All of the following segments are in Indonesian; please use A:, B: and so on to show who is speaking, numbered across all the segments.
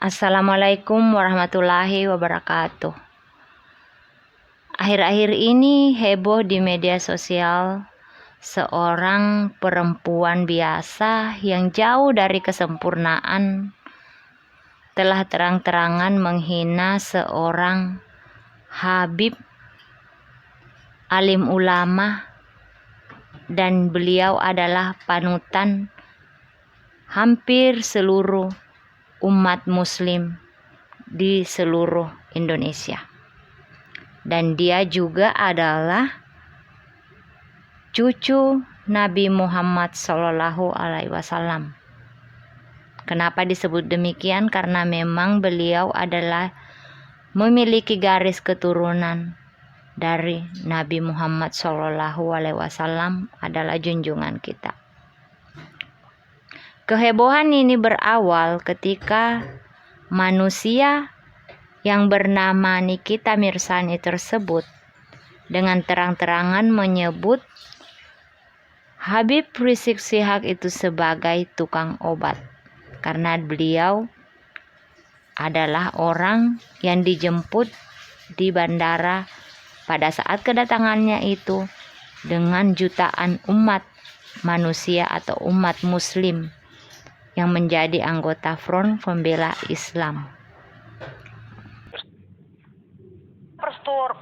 A: Assalamualaikum warahmatullahi wabarakatuh. Akhir-akhir ini heboh di media sosial seorang perempuan biasa yang jauh dari kesempurnaan telah terang-terangan menghina seorang Habib alim ulama, dan beliau adalah panutan hampir seluruh umat muslim di seluruh Indonesia. Dan dia juga adalah cucu Nabi Muhammad SAW. Kenapa disebut demikian? Karena memang beliau adalah memiliki garis keturunan dari Nabi Muhammad SAW, adalah junjungan kita. Kehebohan ini berawal ketika manusia yang bernama Nikita Mirzani tersebut dengan terang-terangan menyebut Habib Rizik Syihab itu sebagai tukang obat, karena beliau adalah orang yang dijemput di bandara pada saat kedatangannya itu dengan jutaan umat manusia atau umat muslim yang menjadi anggota Front Pembela Islam.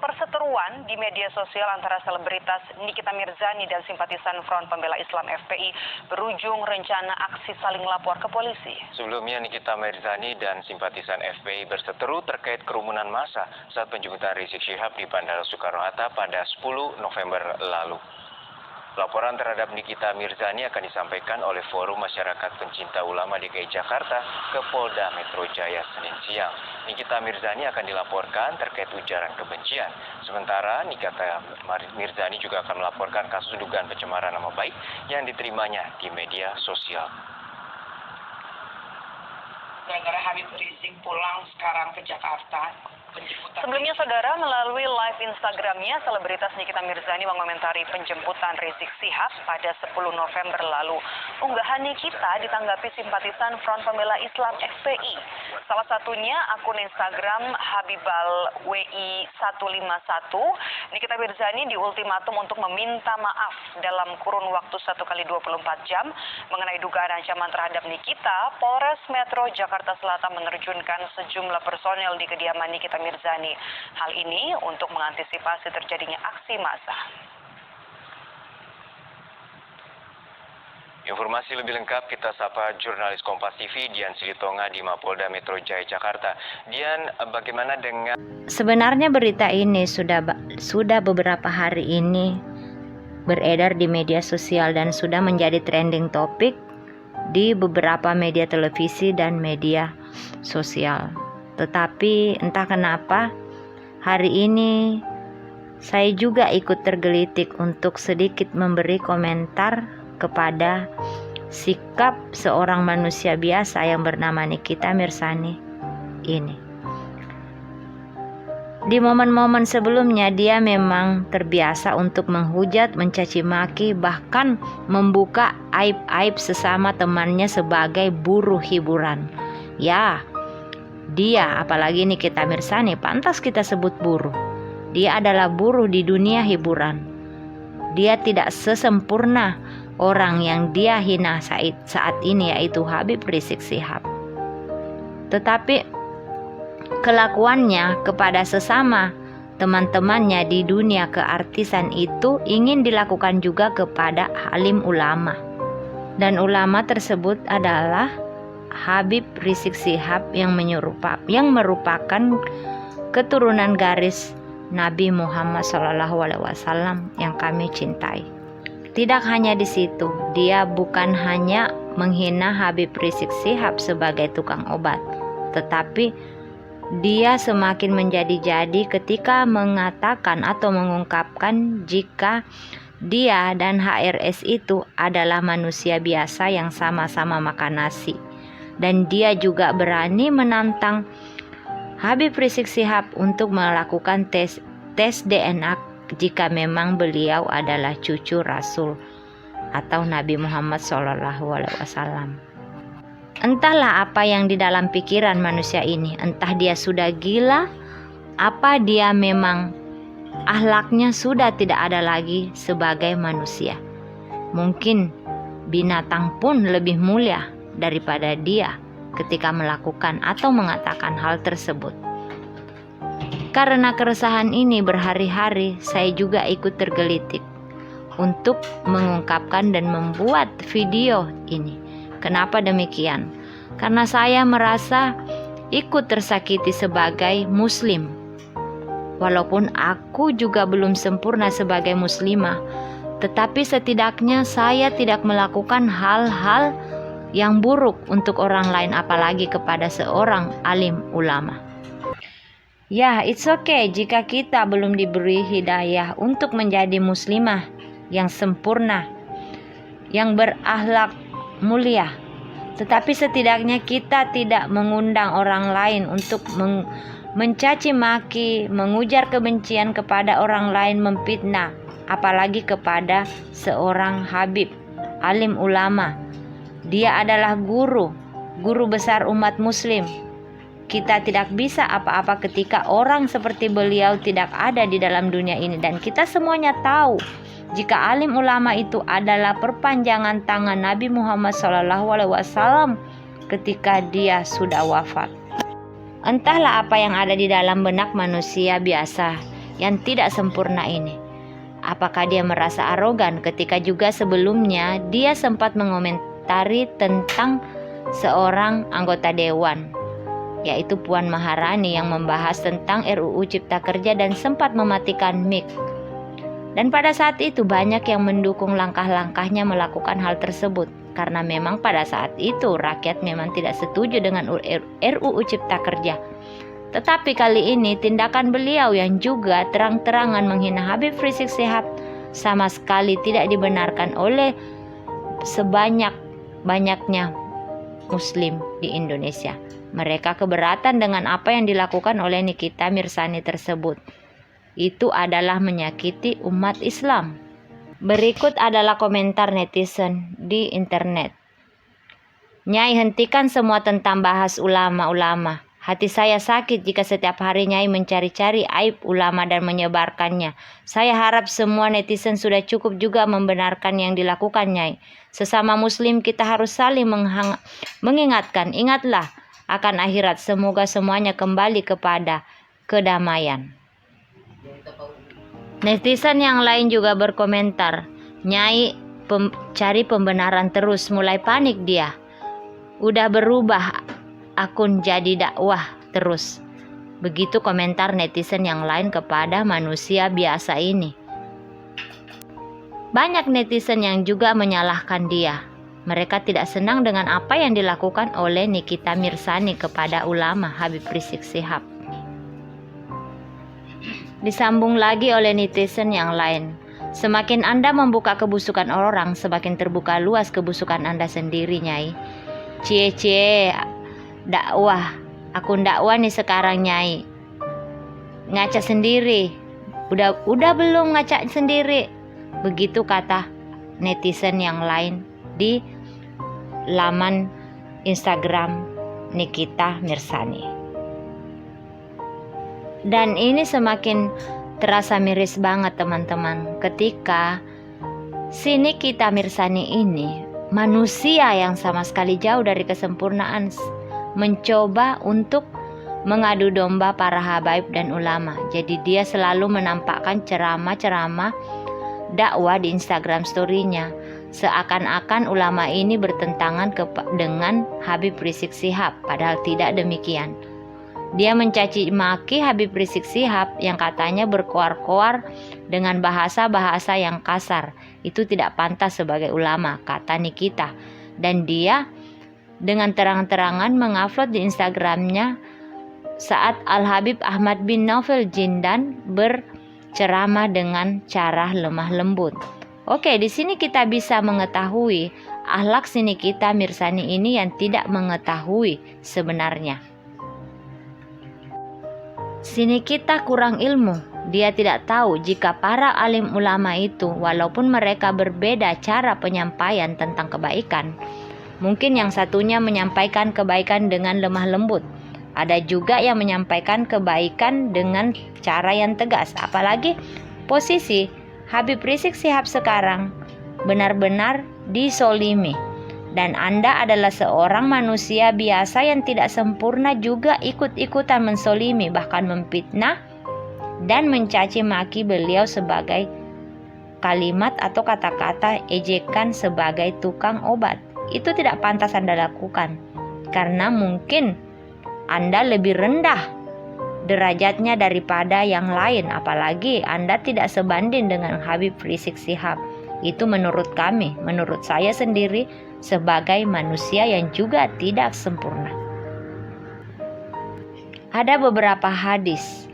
B: Perseteruan di media sosial antara selebritas Nikita Mirzani dan simpatisan Front Pembela Islam FPI berujung rencana aksi saling lapor ke polisi.
C: Sebelumnya Nikita Mirzani dan simpatisan FPI berseteru terkait kerumunan massa saat penjemputan Rizik Syihab di Bandara Soekarno-Hatta pada 10 November lalu. Laporan terhadap Nikita Mirzani akan disampaikan oleh Forum Masyarakat Pencinta Ulama DKI Jakarta ke Polda Metro Jaya Senin siang. Nikita Mirzani akan dilaporkan terkait ujaran kebencian. Sementara Nikita Mirzani juga akan melaporkan kasus dugaan pencemaran nama baik yang diterimanya di media sosial.
D: Gara-gara Habib Rizik pulang sekarang ke Jakarta.
B: Sebelumnya, saudara, melalui live Instagramnya, selebritas Nikita Mirzani mengomentari penjemputan Rizik Syihab pada 10 November lalu. Unggahan Nikita ditanggapi simpatisan Front Pembela Islam FPI. Salah satunya akun Instagram Habibal WI 151. Nikita Mirzani diultimatum untuk meminta maaf dalam kurun waktu 1x24 jam mengenai dugaan ancaman terhadap Nikita. Polres Metro Jakarta Selatan menerjunkan sejumlah personel di kediaman Nikita Mirzani. Hal ini untuk mengantisipasi terjadinya aksi massa.
C: Informasi lebih lengkap kita sapa jurnalis Kompas TV Dian Silitonga di Mapolda Metro Jaya Jakarta. Dian, bagaimana dengan...
A: Sebenarnya berita ini sudah beberapa hari ini beredar di media sosial dan sudah menjadi trending topik di beberapa media televisi dan media sosial. Tetapi entah kenapa hari ini saya juga ikut tergelitik untuk sedikit memberi komentar kepada sikap seorang manusia biasa yang bernama Nikita Mirzani ini. Di momen-momen sebelumnya dia memang terbiasa untuk menghujat, mencaci maki, bahkan membuka aib-aib sesama temannya sebagai buruh hiburan. Ya, dia, apalagi Nikita Mirzani, pantas kita sebut buruh. Dia adalah buruh di dunia hiburan. Dia tidak sesempurna orang yang dia hina saat ini, yaitu Habib Rizik Syihab. Tetapi kelakuannya kepada sesama teman-temannya di dunia keartisan itu ingin dilakukan juga kepada alim ulama. Dan ulama tersebut adalah Habib Rizik Syihab yang merupakan keturunan garis Nabi Muhammad SAW yang kami cintai. Tidak hanya di situ, dia bukan hanya menghina Habib Rizik Syihab sebagai tukang obat, tetapi dia semakin menjadi-jadi ketika mengatakan atau mengungkapkan jika dia dan HRS itu adalah manusia biasa yang sama-sama makan nasi. Dan dia juga berani menantang Habib Rizik Syihab untuk melakukan tes DNA jika memang beliau adalah cucu Rasul atau Nabi Muhammad SAW. Entahlah apa yang di dalam pikiran manusia ini. Entah dia sudah gila, apa dia memang akhlaknya sudah tidak ada lagi sebagai manusia. Mungkin binatang pun lebih mulia daripada dia ketika melakukan atau mengatakan hal tersebut. Karena keresahan ini berhari-hari saya juga ikut tergelitik untuk mengungkapkan dan membuat video ini. Kenapa demikian? Karena saya merasa ikut tersakiti sebagai muslim. Walaupun aku juga belum sempurna sebagai muslimah, tetapi setidaknya saya tidak melakukan hal-hal yang buruk untuk orang lain, apalagi kepada seorang alim ulama. Ya, it's okay jika kita belum diberi hidayah untuk menjadi muslimah yang sempurna, yang berakhlak mulia. Tetapi setidaknya kita tidak mengundang orang lain untuk mencaci maki, mengujar kebencian kepada orang lain, memfitnah, apalagi kepada seorang habib, alim ulama. Dia adalah guru besar umat muslim. Kita tidak bisa apa-apa ketika orang seperti beliau tidak ada di dalam dunia ini. Dan kita semuanya tahu jika alim ulama itu adalah perpanjangan tangan Nabi Muhammad SAW ketika dia sudah wafat. Entahlah apa yang ada di dalam benak manusia biasa yang tidak sempurna ini. Apakah dia merasa arogan ketika juga sebelumnya dia sempat mengomentari tentang seorang anggota dewan, yaitu Puan Maharani, yang membahas tentang RUU Cipta Kerja dan sempat mematikan mic. Dan pada saat itu banyak yang mendukung langkah-langkahnya melakukan hal tersebut, karena memang pada saat itu rakyat memang tidak setuju dengan RUU Cipta Kerja. Tetapi kali ini tindakan beliau yang juga terang-terangan menghina Habib Rizik Syihab sama sekali tidak dibenarkan oleh sebanyak-banyaknya muslim di Indonesia. Mereka keberatan dengan apa yang dilakukan oleh Nikita Mirzani tersebut. Itu adalah menyakiti umat Islam. Berikut adalah komentar netizen di internet. Nyai, hentikan semua tentang bahas ulama-ulama. Hati saya sakit jika setiap hari Nyai mencari-cari aib ulama dan menyebarkannya. Saya harap semua netizen sudah cukup juga membenarkan yang dilakukan Nyai. Sesama muslim kita harus saling mengingatkan. Ingatlah akan akhirat. Semoga semuanya kembali kepada kedamaian. Netizen yang lain juga berkomentar, Nyai cari pembenaran terus, mulai panik dia. Udah berubah akun jadi dakwah terus. Begitu komentar netizen yang lain kepada manusia biasa ini. Banyak netizen yang juga menyalahkan dia. Mereka tidak senang dengan apa yang dilakukan oleh Nikita Mirzani kepada ulama Habib Rizik Syihab. Disambung lagi oleh netizen yang lain. Semakin Anda membuka kebusukan orang, semakin terbuka luas kebusukan Anda sendiri, Nyai. Cie-cie dakwah, akun dakwah nih sekarang Nyai. Ngaca sendiri. Udah belum ngaca sendiri? Begitu kata netizen yang lain di laman Instagram Nikita Mirzani. Dan ini semakin terasa miris banget teman-teman, ketika si Nikita Mirzani ini, manusia yang sama sekali jauh dari kesempurnaan, mencoba untuk mengadu domba para habaib dan ulama. Jadi dia selalu menampakkan ceramah-ceramah dakwah di Instagram story-nya, seakan-akan ulama ini bertentangan dengan Habib Rizik Syihab, padahal tidak demikian. Dia mencaci maki Habib Rizik Syihab yang katanya berkoar-koar dengan bahasa-bahasa yang kasar. Itu tidak pantas sebagai ulama, kata Nikita. Dan dia dengan terang-terangan mengupload di Instagramnya saat Al-Habib Ahmad bin Naufal Jindan berceramah dengan cara lemah lembut. Oke, di sini kita bisa mengetahui akhlak si Nikita Mirzani ini yang tidak mengetahui sebenarnya. Si Nikita kurang ilmu. Dia tidak tahu jika para alim ulama itu, walaupun mereka berbeda cara penyampaian tentang kebaikan, Mungkin yang satunya menyampaikan kebaikan dengan lemah lembut. Ada juga yang menyampaikan kebaikan dengan cara yang tegas. Apalagi posisi Habib Rizik Syihab sekarang benar-benar disolimi. Dan Anda adalah seorang manusia biasa yang tidak sempurna juga ikut-ikutan mensolimi, bahkan memfitnah dan mencaci maki beliau sebagai kalimat atau kata-kata ejekan sebagai tukang obat. Itu tidak pantas Anda lakukan, karena mungkin Anda lebih rendah derajatnya daripada yang lain, apalagi Anda tidak sebanding dengan Habib Rizik Syihab. Itu menurut kami, menurut saya sendiri sebagai manusia yang juga tidak sempurna. Ada beberapa hadis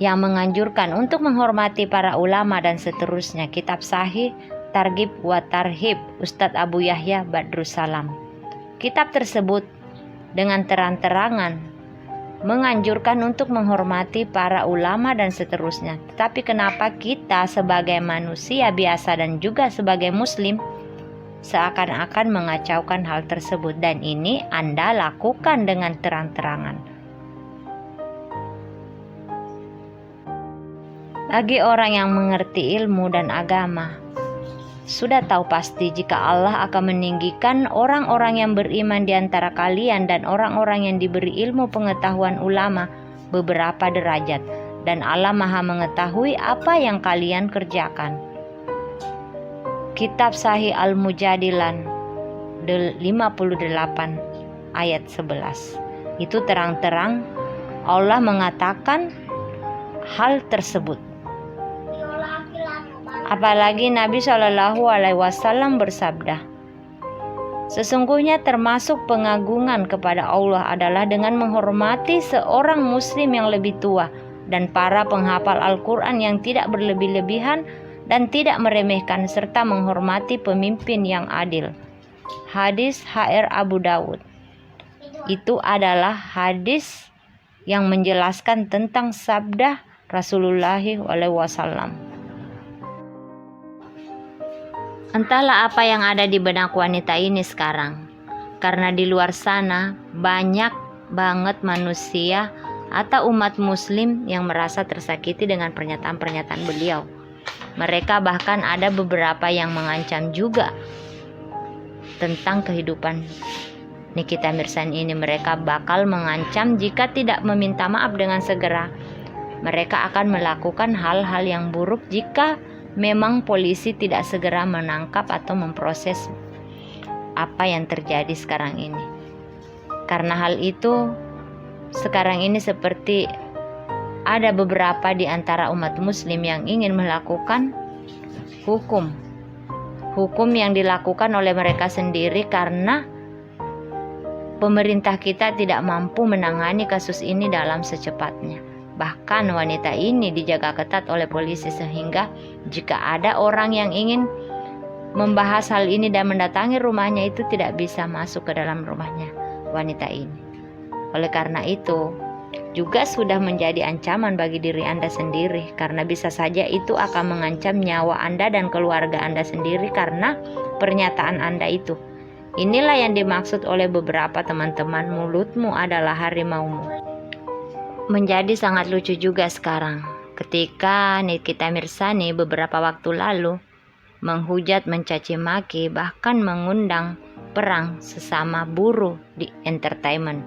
A: yang menganjurkan untuk menghormati para ulama dan seterusnya. Kitab Sahih Targhib wa Tarhib Ustadz Abu Yahya Badrussalam. Kitab tersebut dengan terang-terangan menganjurkan untuk menghormati para ulama dan seterusnya. Tetapi kenapa kita sebagai manusia biasa dan juga sebagai muslim seakan-akan mengacaukan hal tersebut, dan ini Anda lakukan dengan terang-terangan. Bagi orang yang mengerti ilmu dan agama, sudah tahu pasti jika Allah akan meninggikan orang-orang yang beriman di antara kalian dan orang-orang yang diberi ilmu pengetahuan ulama beberapa derajat, dan Allah Maha mengetahui apa yang kalian kerjakan. Kitab Sahih Al-Mujadilan 58 ayat 11. Itu terang-terang Allah mengatakan hal tersebut. Apalagi Nabi Shallallahu Alaihi Wasallam bersabda, sesungguhnya termasuk pengagungan kepada Allah adalah dengan menghormati seorang muslim yang lebih tua dan para penghafal Al-Quran yang tidak berlebih-lebihan dan tidak meremehkan, serta menghormati pemimpin yang adil. Hadis HR Abu Dawud. Itu adalah hadis yang menjelaskan tentang sabda Rasulullah SAW. Entahlah apa yang ada di benak wanita ini sekarang, karena di luar sana banyak banget manusia atau umat muslim yang merasa tersakiti dengan pernyataan-pernyataan beliau. Mereka bahkan ada beberapa yang mengancam juga tentang kehidupan Nikita Mirzani ini. Mereka bakal mengancam jika tidak meminta maaf dengan segera, mereka akan melakukan hal-hal yang buruk jika memang polisi tidak segera menangkap atau memproses apa yang terjadi sekarang ini. Karena hal itu, sekarang ini seperti ada beberapa di antara umat muslim yang ingin melakukan hukum yang dilakukan oleh mereka sendiri, karena pemerintah kita tidak mampu menangani kasus ini dalam secepatnya. Bahkan wanita ini dijaga ketat oleh polisi, sehingga jika ada orang yang ingin membahas hal ini dan mendatangi rumahnya, itu tidak bisa masuk ke dalam rumahnya wanita ini. Oleh karena itu, juga sudah menjadi ancaman bagi diri Anda sendiri, karena bisa saja itu akan mengancam nyawa Anda dan keluarga Anda sendiri karena pernyataan Anda itu. Inilah yang dimaksud oleh beberapa teman-teman, mulutmu adalah harimaumu. Menjadi sangat lucu juga sekarang ketika Nikita Mirzani beberapa waktu lalu menghujat, mencaci maki, bahkan mengundang perang sesama buruh di entertainment,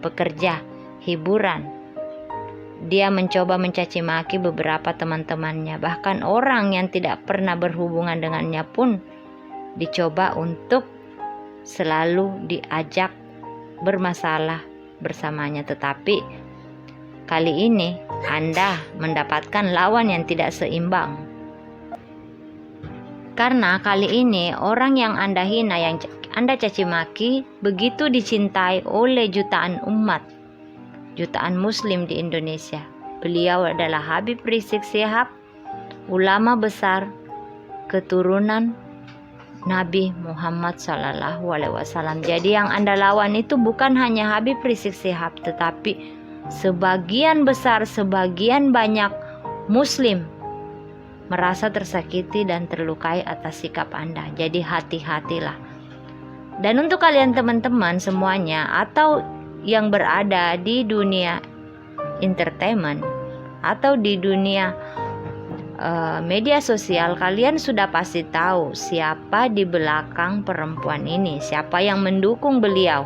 A: pekerja, hiburan. Dia mencoba mencaci maki beberapa teman-temannya, bahkan orang yang tidak pernah berhubungan dengannya pun dicoba untuk selalu diajak bermasalah bersamanya. Tetapi kali ini Anda mendapatkan lawan yang tidak seimbang. Karena kali ini orang yang Anda hina, yang Anda caci maki, begitu dicintai oleh jutaan umat, jutaan muslim di Indonesia. Beliau adalah Habib Rizik Syihab, ulama besar keturunan Nabi Muhammad SAW. Jadi yang Anda lawan itu bukan hanya Habib Rizik Syihab, tetapi sebagian besar, sebagian banyak muslim merasa tersakiti dan terlukai atas sikap Anda. Jadi hati-hatilah. Dan untuk kalian teman-teman semuanya atau yang berada di dunia entertainment atau di dunia media sosial, kalian sudah pasti tahu siapa di belakang perempuan ini, siapa yang mendukung beliau.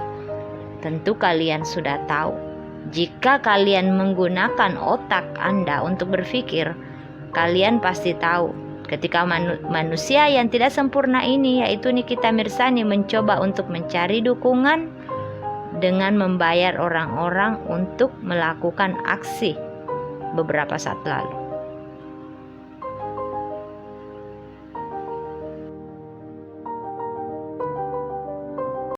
A: Tentu kalian sudah tahu. Jika kalian menggunakan otak Anda untuk berpikir, kalian pasti tahu ketika manusia yang tidak sempurna ini, yaitu Nikita Mirzani, mencoba untuk mencari dukungan dengan membayar orang-orang untuk melakukan aksi beberapa saat lalu.